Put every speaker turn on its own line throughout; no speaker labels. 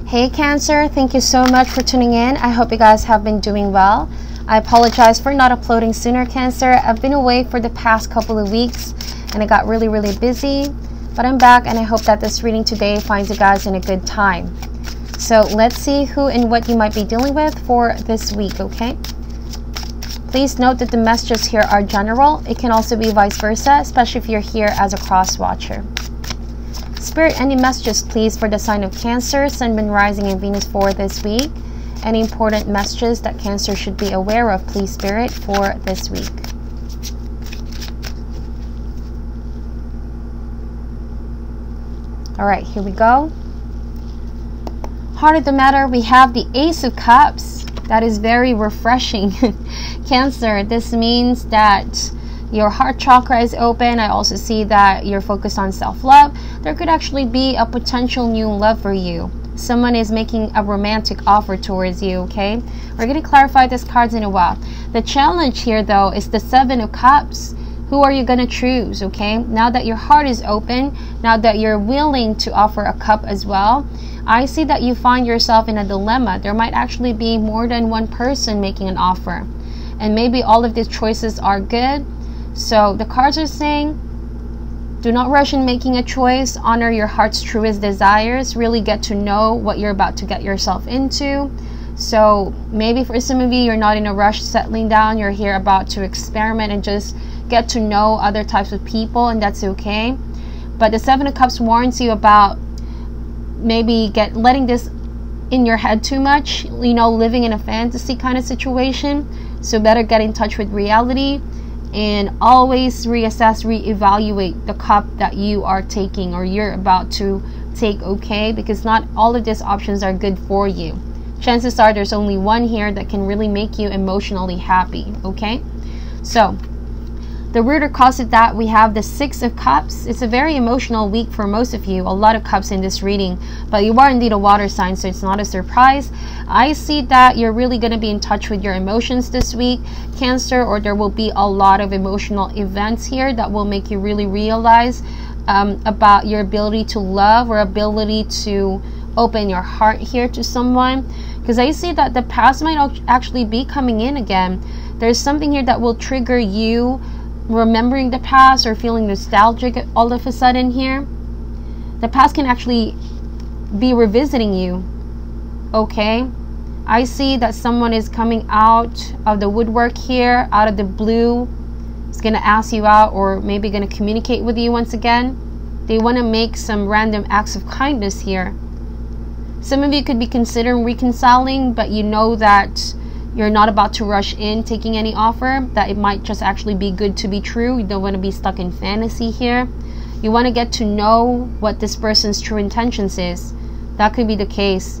Hey Cancer, thank you so much for tuning in. I hope you guys have been doing well. I apologize for not uploading sooner, Cancer. I've been away for the past couple of weeks and I got really busy, but I'm back and I hope that this reading today finds you guys in a good time. So let's see who and what you might be dealing with for this week, okay? Please note that the messages here are general. It can also be vice versa, especially if you're here as a cross watcher. Spirit, any messages please for the sign of Cancer, Sun, Moon, Rising, and Venus for this week? Any important messages that Cancer should be aware of, please, Spirit, for this week? All right, here we go. Heart of the matter, we have the Ace of Cups. That is very refreshing. Cancer, this means that your heart chakra is open. I also see that you're focused on self-love. There could actually be a potential new love for you. Someone is making a romantic offer towards you, okay? We're going to clarify these cards in a while. The challenge here, though, is the Seven of Cups. Who are you going to choose, okay? Now that your heart is open, now that you're willing to offer a cup as well, I see that you find yourself in a dilemma. There might actually be more than one person making an offer. And maybe all of these choices are good. So the cards are saying, do not rush in making a choice. Honor your heart's truest desires. Really get to know what you're about to get yourself into. So maybe for some of you, you're not in a rush settling down. You're here about to experiment and just get to know other types of people, and that's okay. But the Seven of Cups warns you about maybe letting this in your head too much. You know, living in a fantasy kind of situation. So better get in touch with reality. And always reassess, reevaluate the cup that you are taking or you're about to take, okay? Because not all of these options are good for you. Chances are there's only one here that can really make you emotionally happy, okay? So the root or cause of that, we have the Six of Cups. It's a very emotional week for most of you. A lot of cups in this reading, but you are indeed a water sign, so it's not a surprise. I see that you're really going to be in touch with your emotions this week, Cancer, or there will be a lot of emotional events here that will make you really realize about your ability to love or ability to open your heart here to someone. Because I see that the past might actually be coming in again. There's something here that will trigger you remembering the past or feeling nostalgic all of a sudden here. The past can actually be revisiting you, okay? I see that someone is coming out of the woodwork here, out of the blue. It's going to ask you out or maybe going to communicate with you once again. They want to make some random acts of kindness here. Some of you could be considering reconciling, but you know that you're not about to rush in taking any offer, that it might just actually be good to be true. You don't want to be stuck in fantasy here. You want to get to know what this person's true intentions is. That could be the case.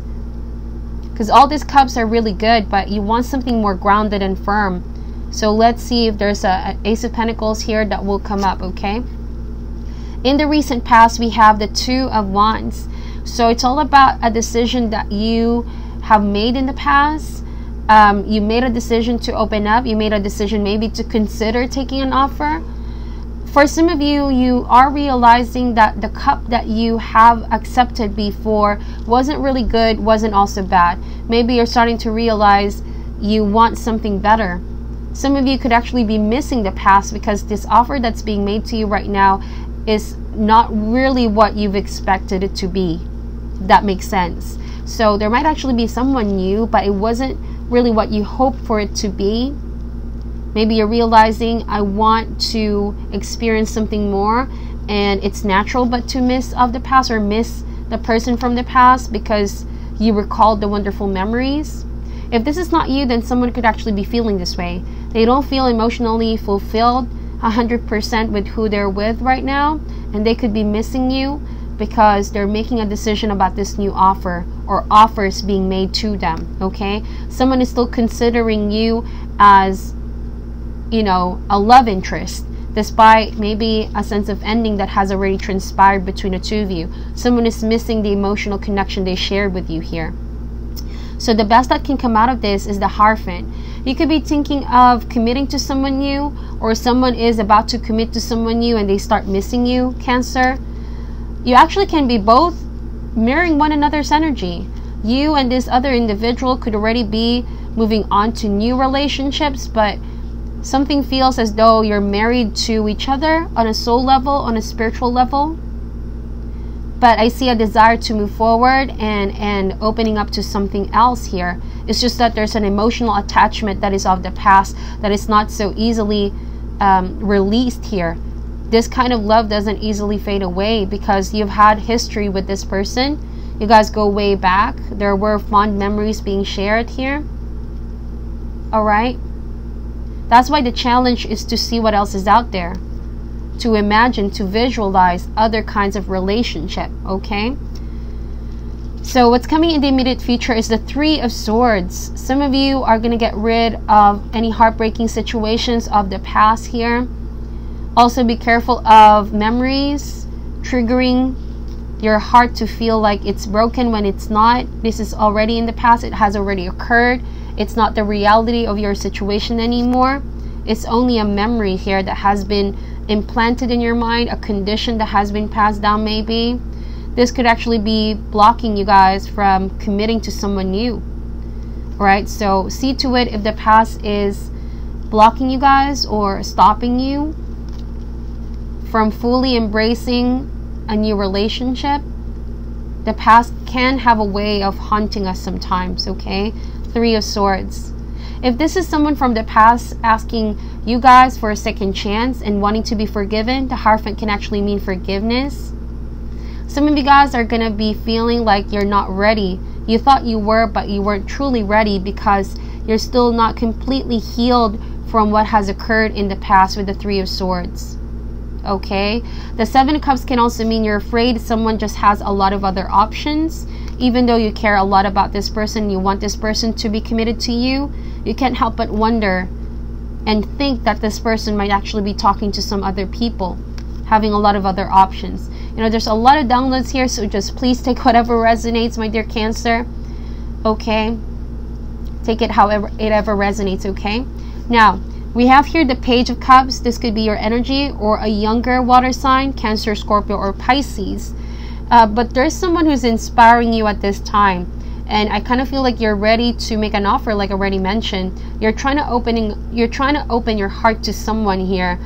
Because all these cups are really good, but you want something more grounded and firm. So let's see if there's an Ace of Pentacles here that will come up, okay? In the recent past, we have the Two of Wands. So it's all about a decision that you have made in the past. You made a decision to open up. You made a decision maybe to consider taking an offer. For some of you, you are realizing that the cup that you have accepted before wasn't really good, wasn't also bad. Maybe you're starting to realize you want something better. Some of you could actually be missing the past because this offer that's being made to you right now is not really what you've expected it to be. If that makes sense. So there might actually be someone new, but it wasn't really what you hoped for it to be. Maybe you're realizing, I want to experience something more, and it's natural but to miss of the past or miss the person from the past because you recalled the wonderful memories. If this is not you, then someone could actually be feeling this way. They don't feel emotionally fulfilled 100% with who they're with right now, and they could be missing you because they're making a decision about this new offer or offers being made to them, okay? Someone is still considering you as, you know, a love interest, despite maybe a sense of ending that has already transpired between the two of you. Someone is missing the emotional connection they shared with you here. So the best that can come out of this is the Hierophant. You could be thinking of committing to someone new, or someone is about to commit to someone new and they start missing you, Cancer. You actually can be both mirroring one another's energy. You and this other individual could already be moving on to new relationships, but something feels as though you're married to each other on a soul level, on a spiritual level. But I see a desire to move forward and opening up to something else here. It's just that there's an emotional attachment that is of the past that is not so easily released here. This kind of love doesn't easily fade away because you've had history with this person. You guys go way back. There were fond memories being shared here. Alright? That's why the challenge is to see what else is out there. To imagine, to visualize other kinds of relationship. Okay? So what's coming in the immediate future is the Three of Swords. Some of you are going to get rid of any heartbreaking situations of the past here. Also be careful of memories triggering your heart to feel like it's broken when it's not. This is already in the past. It has already occurred. It's not the reality of your situation anymore. It's only a memory here that has been implanted in your mind, a condition that has been passed down maybe. This could actually be blocking you guys from committing to someone new. Alright, so see to it if the past is blocking you guys or stopping you from fully embracing a new relationship. The past can have a way of haunting us sometimes, okay? Three of Swords. If this is someone from the past asking you guys for a second chance and wanting to be forgiven, the Hierophant can actually mean forgiveness. Some of you guys are going to be feeling like you're not ready. You thought you were, but you weren't truly ready because you're still not completely healed from what has occurred in the past with the Three of Swords. Okay? The Seven of Cups can also mean you're afraid someone just has a lot of other options. Even though you care a lot about this person, you want this person to be committed to you, you can't help but wonder and think that this person might actually be talking to some other people, having a lot of other options. You know, there's a lot of downloads here, so just please take whatever resonates, my dear Cancer. Okay? Take it however it ever resonates, okay? Now, we have here the Page of Cups. This could be your energy or a younger water sign, Cancer, Scorpio, or Pisces. But there's someone who's inspiring you at this time. And I kind of feel like you're ready to make an offer, like I already mentioned. You're trying to open your heart to someone here.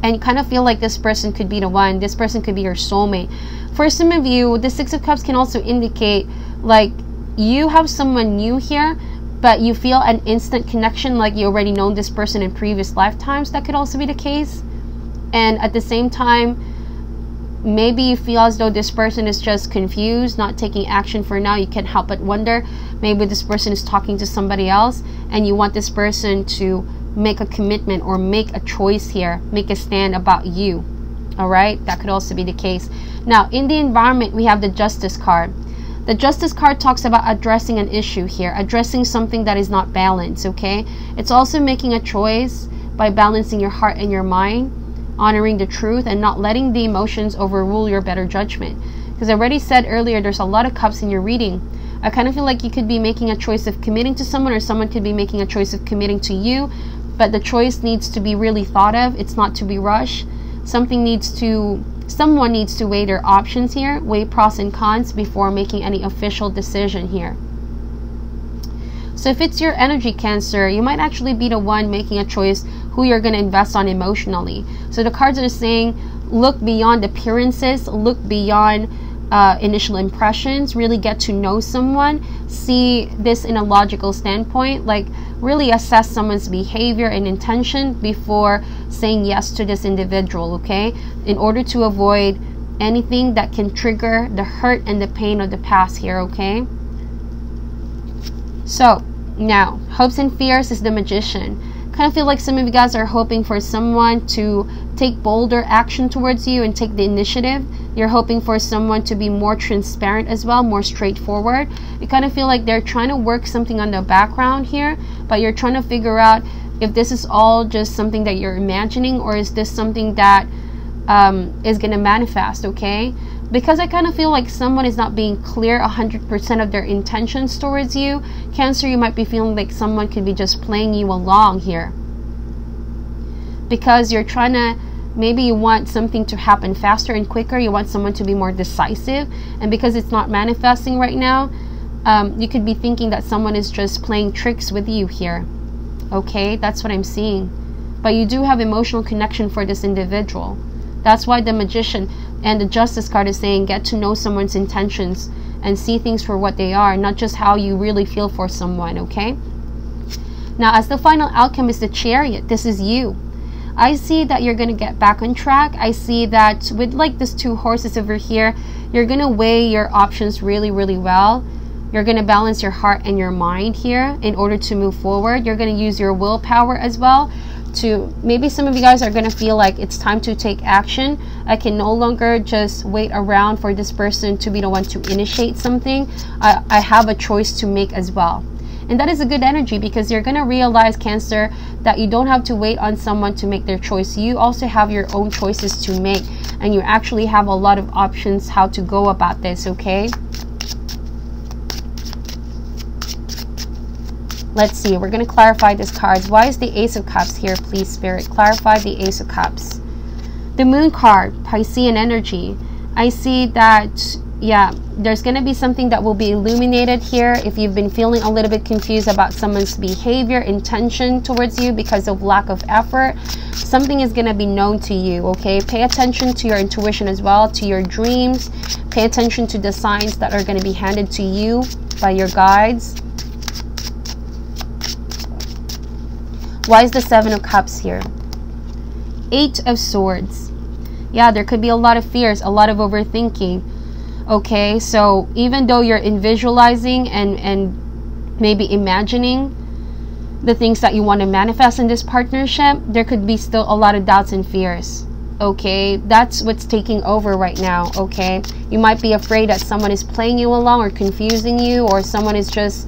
And kind of feel like this person could be the one. This person could be your soulmate. For some of you, the Six of Cups can also indicate like you have someone new here, but you feel an instant connection, like you already known this person in previous lifetimes. That could also be the case. And at the same time, maybe you feel as though this person is just confused, not taking action for now. You can't help but wonder, maybe this person is talking to somebody else and you want this person to make a commitment or make a choice here, make a stand about you. All right, that could also be the case. Now, in the environment, we have the Justice card. The Justice card talks about addressing an issue here, addressing something that is not balanced, okay? It's also making a choice by balancing your heart and your mind, honoring the truth and not letting the emotions overrule your better judgment. Because I already said earlier, there's a lot of cups in your reading. I kind of feel like you could be making a choice of committing to someone, or someone could be making a choice of committing to you, but the choice needs to be really thought of. It's not to be rushed. Someone needs to weigh their options here, weigh pros and cons before making any official decision here. So if it's your energy, Cancer, you might actually be the one making a choice who you're going to invest on emotionally. So the cards are saying, look beyond appearances, look beyond initial impressions, really get to know someone, see this in a logical standpoint, like really assess someone's behavior and intention before saying yes to this individual, okay? In order to avoid anything that can trigger the hurt and the pain of the past here, okay? So now, hopes and fears is the Magician. Kind of feel like some of you guys are hoping for someone to take bolder action towards you and take the initiative. You're hoping for someone to be more transparent as well, more straightforward. You kind of feel like they're trying to work something on the background here, but you're trying to figure out if this is all just something that you're imagining, or is this something that is going to manifest, okay? Because I kind of feel like someone is not being clear 100% of their intentions towards you. Cancer, you might be feeling like someone could be just playing you along here, because you're trying to Maybe you want something to happen faster and quicker. You want someone to be more decisive. And because it's not manifesting right now, you could be thinking that someone is just playing tricks with you here. Okay, that's what I'm seeing. But you do have emotional connection for this individual. That's why the Magician and the Justice card is saying get to know someone's intentions and see things for what they are, not just how you really feel for someone, okay? Now, as the final outcome is the Chariot, this is you. I see that you're going to get back on track. I see that with like this 2 horses over here, you're going to weigh your options really, really well. You're going to balance your heart and your mind here in order to move forward. You're going to use your willpower as well to, maybe some of you guys are going to feel like it's time to take action. I can no longer just wait around for this person to be the one to initiate something. I have a choice to make as well. And that is a good energy, because you're going to realize, Cancer, that you don't have to wait on someone to make their choice. You also have your own choices to make, and you actually have a lot of options how to go about this, okay? Let's see. We're going to clarify these cards. Why is the Ace of Cups here, please, Spirit? Clarify the Ace of Cups. The Moon card, Piscean energy. I see that, yeah, there's going to be something that will be illuminated here. If you've been feeling a little bit confused about someone's behavior, intention towards you because of lack of effort, something is going to be known to you, okay? Pay attention to your intuition as well, to your dreams. Pay attention to the signs that are going to be handed to you by your guides. Why is the 7 of Cups here? 8 of Swords. Yeah, there could be a lot of fears, a lot of overthinking. Okay, so even though you're visualizing and maybe imagining the things that you want to manifest in this partnership, there could be still a lot of doubts and fears. Okay, that's what's taking over right now. Okay, you might be afraid that someone is playing you along or confusing you, or someone is just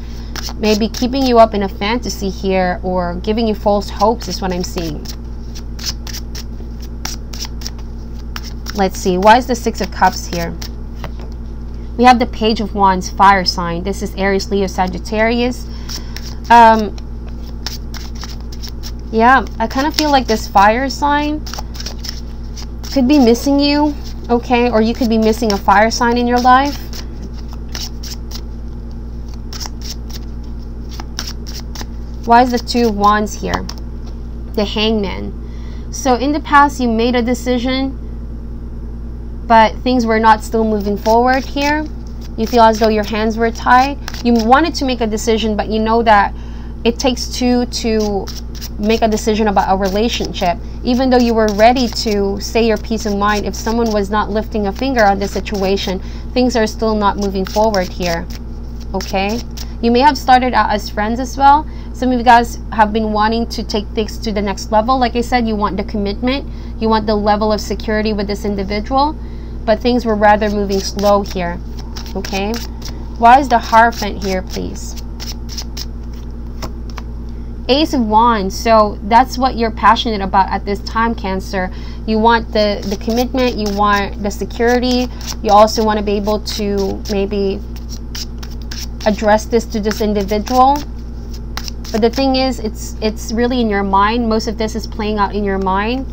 maybe keeping you up in a fantasy here, or giving you false hopes is what I'm seeing. Let's see, why is the 6 of Cups here? We have the Page of Wands, fire sign. This is Aries, Leo, Sagittarius. Yeah, I kind of feel like this fire sign could be missing you, okay? Or you could be missing a fire sign in your life. Why is the 2 of Wands here? The Hangman. So in the past, you made a decision, but things were not still moving forward here. You feel as though your hands were tied. You wanted to make a decision, but you know that it takes 2 to make a decision about a relationship. Even though you were ready to say your peace of mind, if someone was not lifting a finger on the situation, things are still not moving forward here. Okay? You may have started out as friends as well. Some of you guys have been wanting to take things to the next level. Like I said, you want the commitment. You want the level of security with this individual. But things were rather moving slow here. Okay? Why is the Hierophant here, please? Ace of Wands. So that's what you're passionate about at this time, Cancer. You want the commitment. You want the security. You also want to be able to maybe address this to this individual. But the thing is, it's really in your mind. Most of this is playing out in your mind.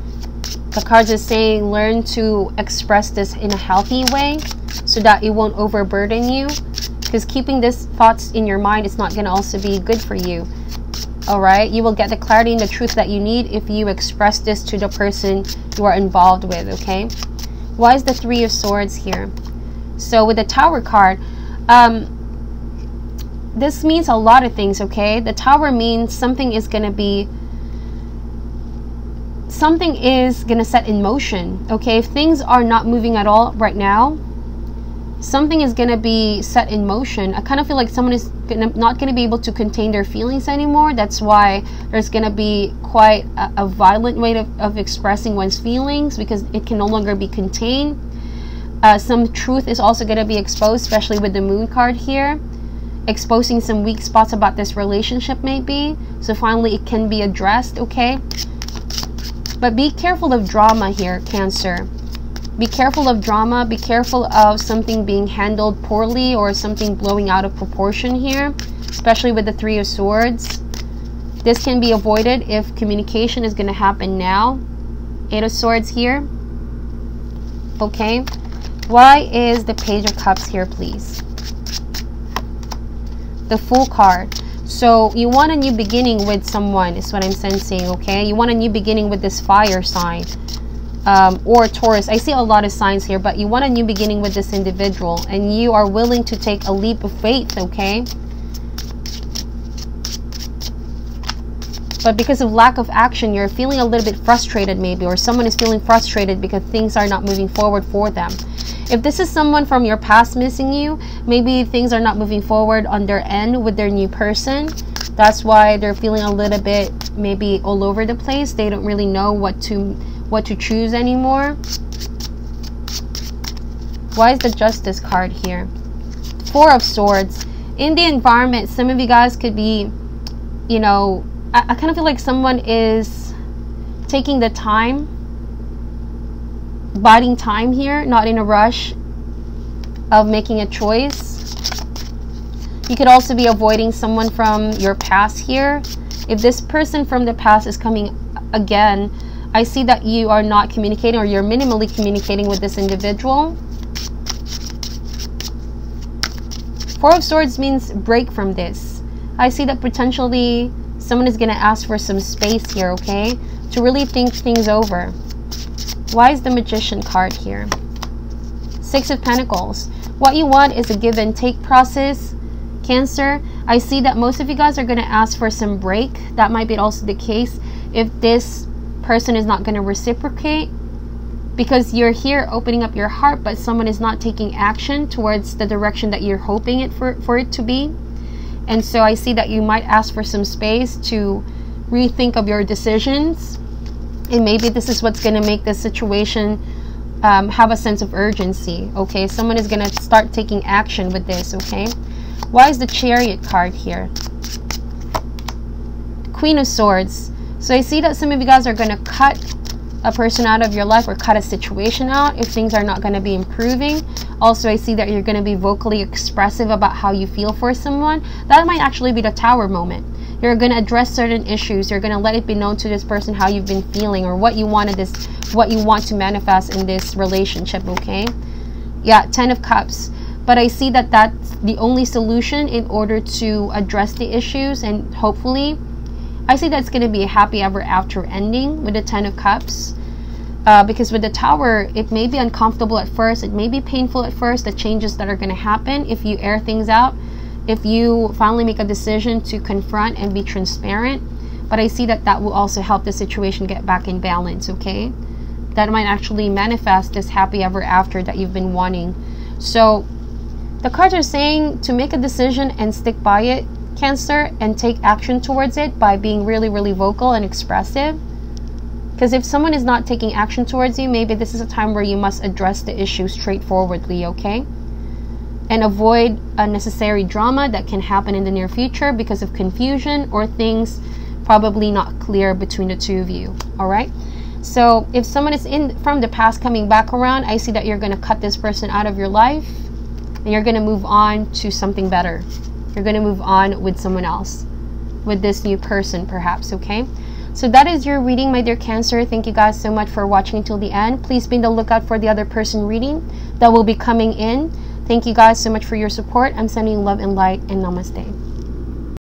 The cards are saying learn to express this in a healthy way so that it won't overburden you. Because keeping these thoughts in your mind is not going to also be good for you. Alright? You will get the clarity and the truth that you need if you express this to the person you are involved with. Okay? Why is the 3 of Swords here? So with the Tower card, this means a lot of things, okay? The Tower means something is going to set in motion, okay? If things are not moving at all right now, something is going to be set in motion. I kind of feel like someone is not going to be able to contain their feelings anymore. That's why there's going to be quite a violent way of expressing one's feelings, because it can no longer be contained. Some truth is also going to be exposed, especially with the Moon card here. Exposing some weak spots about this relationship maybe. So finally it can be addressed, okay? But be careful of drama here, Cancer. Be careful of drama. Be careful of something being handled poorly or something blowing out of proportion here, especially with the 3 of Swords. This can be avoided if communication is going to happen now. Eight of Swords here. Okay. Why is the Page of Cups here, please? The Fool card. So you want a new beginning with someone is what I'm sensing, okay? You want a new beginning with this fire sign. Or Taurus. I see a lot of signs here, but you want a new beginning with this individual. And you are willing to take a leap of faith, okay? But because of lack of action, you're feeling a little bit frustrated maybe, or someone is feeling frustrated because things are not moving forward for them. If this is someone from your past missing you, maybe things are not moving forward on their end with their new person. That's why they're feeling a little bit maybe all over the place. They don't really know what to choose anymore. Why is the Justice card here? Four of Swords. In the environment, some of you guys could be, you know, I kind of feel like someone is taking the time, biding time here, not in a rush of making a choice. You could also be avoiding someone from your past here. If this person from the past is coming again, I see that you are not communicating, or you're minimally communicating with this individual. Four of Swords means break from this. I see that potentially someone is going to ask for some space here, okay? To really think things over. Why is the Magician card here? Six of Pentacles. What you want is a give and take process, Cancer. I see that most of you guys are going to ask for some break. That might be also the case if this person is not going to reciprocate, because you're here opening up your heart, but someone is not taking action towards the direction that you're hoping it for it to be. And so I see that you might ask for some space to rethink of your decisions. And maybe this is what's going to make this situation have a sense of urgency. Okay, someone is going to start taking action with this. Okay, why is the Chariot card here? Queen of Swords. So I see that some of you guys are going to cut a person out of your life, or cut a situation out if things are not going to be improving. Also, I see that you're going to be vocally expressive about how you feel for someone. That might actually be the Tower moment. You're going to address certain issues. You're going to let it be known to this person how you've been feeling, or what you want to manifest in this relationship, okay? Yeah, Ten of Cups. But I see that that's the only solution in order to address the issues, and hopefully I see that's going to be a happy ever after ending with the Ten of Cups. Because with the Tower, it may be uncomfortable at first. It may be painful at first, the changes that are going to happen if you air things out. If you finally make a decision to confront and be transparent. But I see that that will also help the situation get back in balance, okay? That might actually manifest this happy ever after that you've been wanting. So the cards are saying to make a decision and stick by it, Cancer, and take action towards it by being really, really vocal and expressive. Because if someone is not taking action towards you, maybe this is a time where you must address the issue straightforwardly, okay? And avoid unnecessary drama that can happen in the near future because of confusion or things probably not clear between the two of you, all right? So if someone is from the past coming back around, I see that you're going to cut this person out of your life and you're going to move on to something better. You're going to move on with someone else, with this new person perhaps, okay? So that is your reading, my dear Cancer. Thank you guys so much for watching until the end. Please be on the lookout for the other person reading that will be coming in. Thank you guys so much for your support. I'm sending love and light, and namaste.